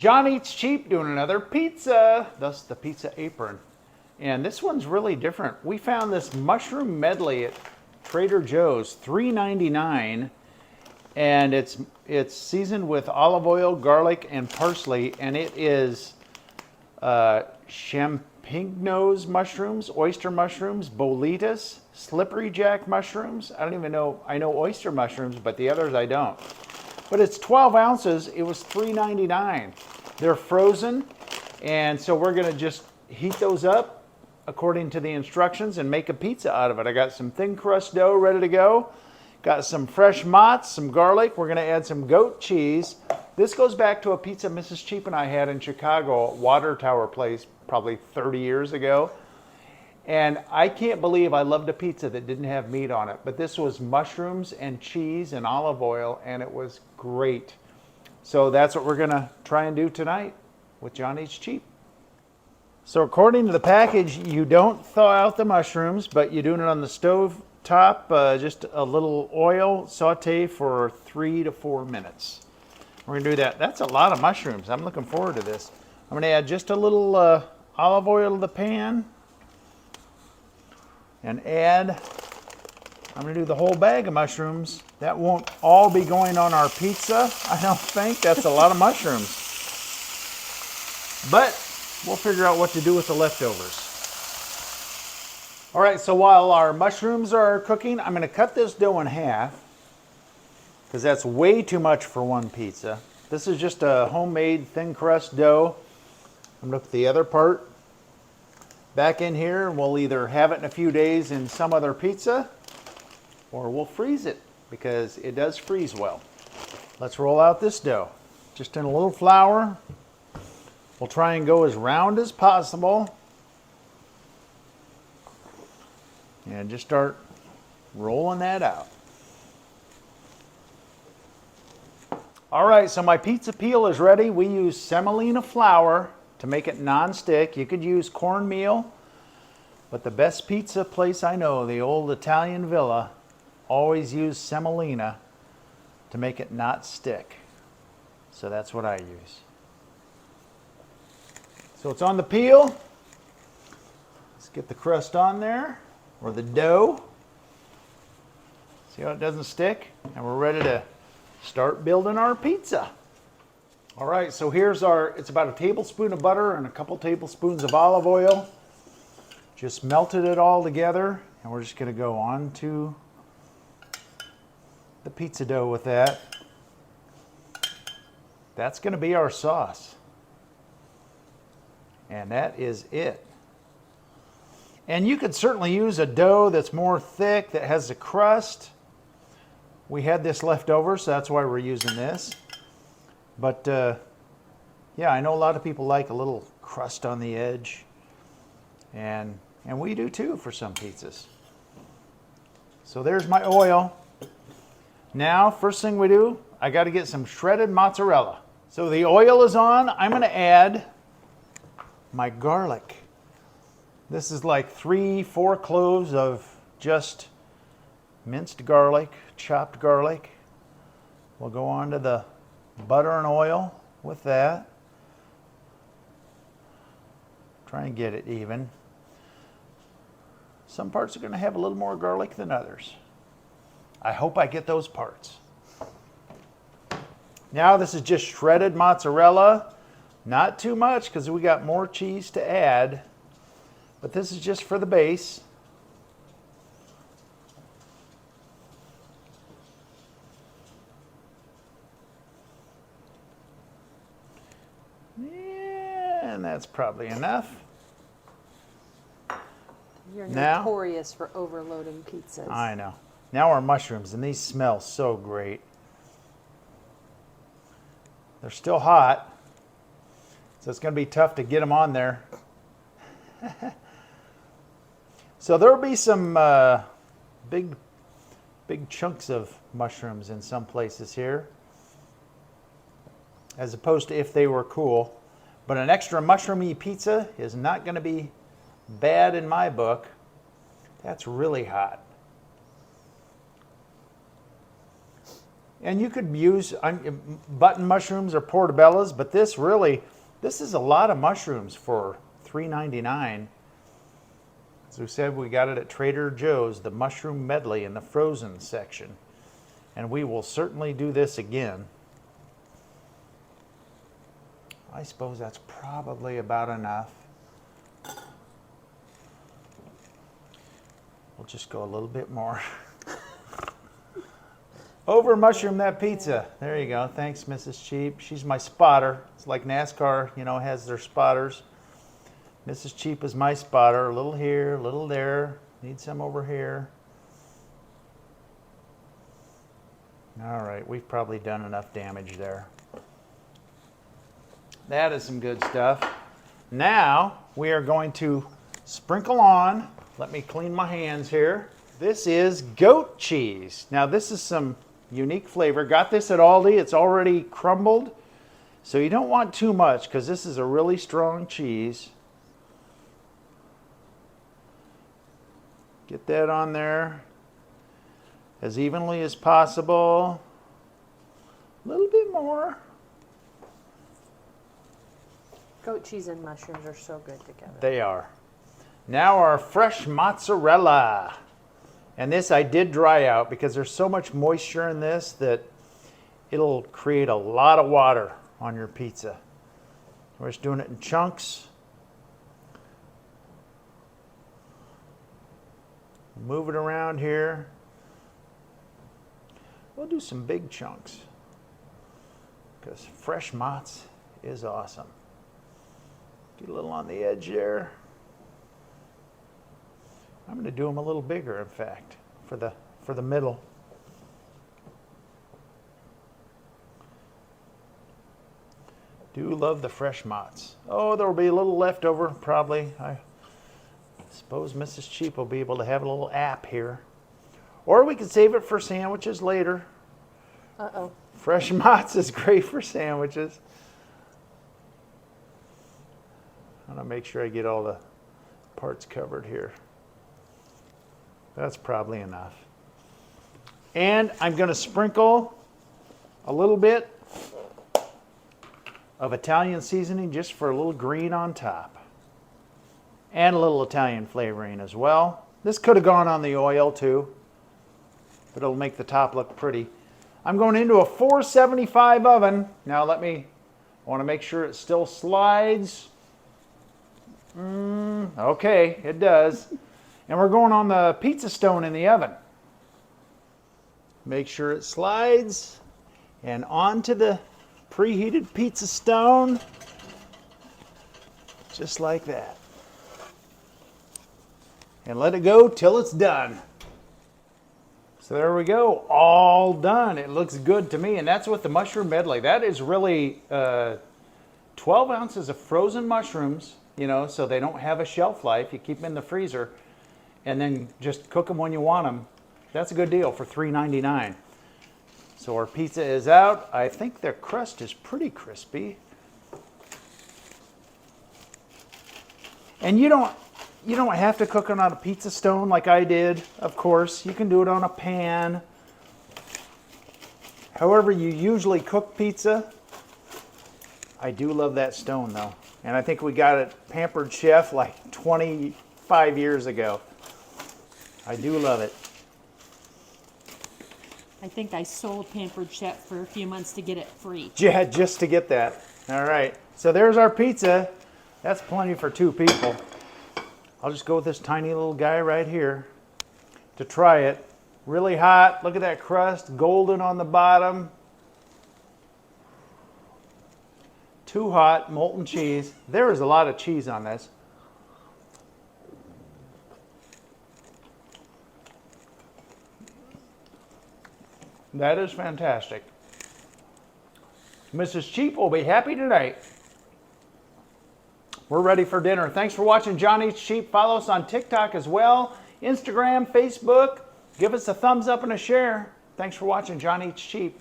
John Eats Cheap doing another pizza, thus the pizza apron. And this one's really different. We found this mushroom medley at Trader Joe's, $3.99, and it's seasoned with olive oil, garlic, and parsley, and it is champignons mushrooms, oyster mushrooms, bolitas, slippery jack mushrooms. I don't even know, I know oyster mushrooms, but the others I don't. But it's 12 ounces, it was $3.99. They're frozen, and so we're gonna just heat those up according to the instructions and make a pizza out of it. I got some thin crust dough ready to go. Got some fresh mozz, some garlic. We're gonna add some goat cheese. This goes back to a pizza Mrs. Cheap and I had in Chicago, Water Tower Place, probably 30 years ago. And I can't believe I loved a pizza that didn't have meat on it. But this was mushrooms and cheese and olive oil, and it was great. So that's what we're gonna try and do tonight with John Eats Cheap. So according to the package, you don't thaw out the mushrooms, but you're doing it on the stove top, just a little oil, saute for 3 to 4 minutes. We're gonna do that. That's a lot of mushrooms. I'm looking forward to this. I'm gonna add just a little olive oil to the pan. And I'm gonna do the whole bag of mushrooms. That won't all be going on our pizza, I don't think. That's a lot of mushrooms. But we'll figure out what to do with the leftovers. All right, so while our mushrooms are cooking, I'm gonna cut this dough in half because that's way too much for one pizza. This is just a homemade thin crust dough. I'm gonna put the other part back in here, and we'll either have it in a few days in some other pizza or we'll freeze it because it does freeze well. Let's roll out this dough. Just in a little flour. We'll try and go as round as possible. And just start rolling that out. All right, so my pizza peel is ready. We use semolina flour to make it non-stick. You could use cornmeal, but the best pizza place I know, the old Italian Villa, always use semolina to make it not stick. So that's what I use. So it's on the peel. Let's get the crust on there, or the dough. See how it doesn't stick? And we're ready to start building our pizza. All right, so here's it's about a tablespoon of butter and a couple tablespoons of olive oil. Just melted it all together, and we're just gonna go on to the pizza dough with that. That's gonna be our sauce. And that is it. And you could certainly use a dough that's more thick, that has a crust. We had this left over, so that's why we're using this. But yeah, I know a lot of people like a little crust on the edge. And we do too for some pizzas. So there's my oil. Now, first thing we do, I got to get some shredded mozzarella. So the oil is on. I'm going to add my garlic. This is like 3-4 cloves of just minced garlic, chopped garlic. We'll go on to the butter and oil with that. Try and get it even. Some parts are going to have a little more garlic than others. I hope I get those parts. Now this is just shredded mozzarella. Not too much because we got more cheese to add, but this is just for the base. Yeah, and that's probably enough. You're now, notorious for overloading pizzas. I know. Now our mushrooms, and these smell so great. They're still hot, so it's going to be tough to get them on there. So there will be some big chunks of mushrooms in some places here, as opposed to if they were cool. But an extra mushroomy pizza is not going to be bad in my book. That's really hot. And you could use button mushrooms or portobellos, but this is a lot of mushrooms for $3.99. As we said, we got it at Trader Joe's, the mushroom medley in the frozen section. And we will certainly do this again. I suppose that's probably about enough. We'll just go a little bit more. Over mushroom that pizza. There you go. Thanks, Mrs. Cheap. She's my spotter. It's like NASCAR, has their spotters. Mrs. Cheap is my spotter. A little here, a little there. Need some over here. All right, we've probably done enough damage there. That is some good stuff. Now we are going to sprinkle on. Let me clean my hands here. This is goat cheese. Now this is some unique flavor. Got this at Aldi. It's already crumbled. So you don't want too much because this is a really strong cheese. Get that on there as evenly as possible. A little bit more. Goat cheese and mushrooms are so good together. They are. Now our fresh mozzarella. And this I did dry out because there's so much moisture in this that it'll create a lot of water on your pizza. We're just doing it in chunks. Move it around here. We'll do some big chunks because fresh mozz is awesome. Get a little on the edge there. I'm going to do them a little bigger, in fact, for the middle. Do love the fresh mozz. Oh, there will be a little left over, probably. I suppose Mrs. Cheap will be able to have a little app here. Or we could save it for sandwiches later. Uh-oh. Fresh mozz is great for sandwiches. I'm going to make sure I get all the parts covered here. That's probably enough. And I'm going to sprinkle a little bit of Italian seasoning just for a little green on top. And a little Italian flavoring as well. This could have gone on the oil too, but it'll make the top look pretty. I'm going into a 475 oven. Now I want to make sure it still slides. Okay, it does. And we're going on the pizza stone in the oven. Make sure it slides and onto the preheated pizza stone, just like that. And let it go till it's done. So there we go, all done. It looks good to me, and that's with the mushroom medley. That is really 12 ounces of frozen mushrooms, so they don't have a shelf life. You keep them in the freezer, and then just cook them when you want them. That's a good deal for $3.99. So our pizza is out. I think the crust is pretty crispy. And you don't have to cook it on a pizza stone like I did, of course. You can do it on a pan. However you usually cook pizza. I do love that stone though. And I think we got it at Pampered Chef like 25 years ago. I do love it. I think I sold Pampered Chef for a few months to get it free. Yeah, just to get that. All right. So there's our pizza. That's plenty for 2 people. I'll just go with this tiny little guy right here to try it. Really hot. Look at that crust. Golden on the bottom. Too hot. Molten cheese. There is a lot of cheese on this. That is fantastic. Mrs. Cheap will be happy tonight. We're ready for dinner. Thanks for watching John Eats Cheap. Follow us on TikTok as well, Instagram, Facebook. Give us a thumbs up and a share. Thanks for watching John Eats Cheap.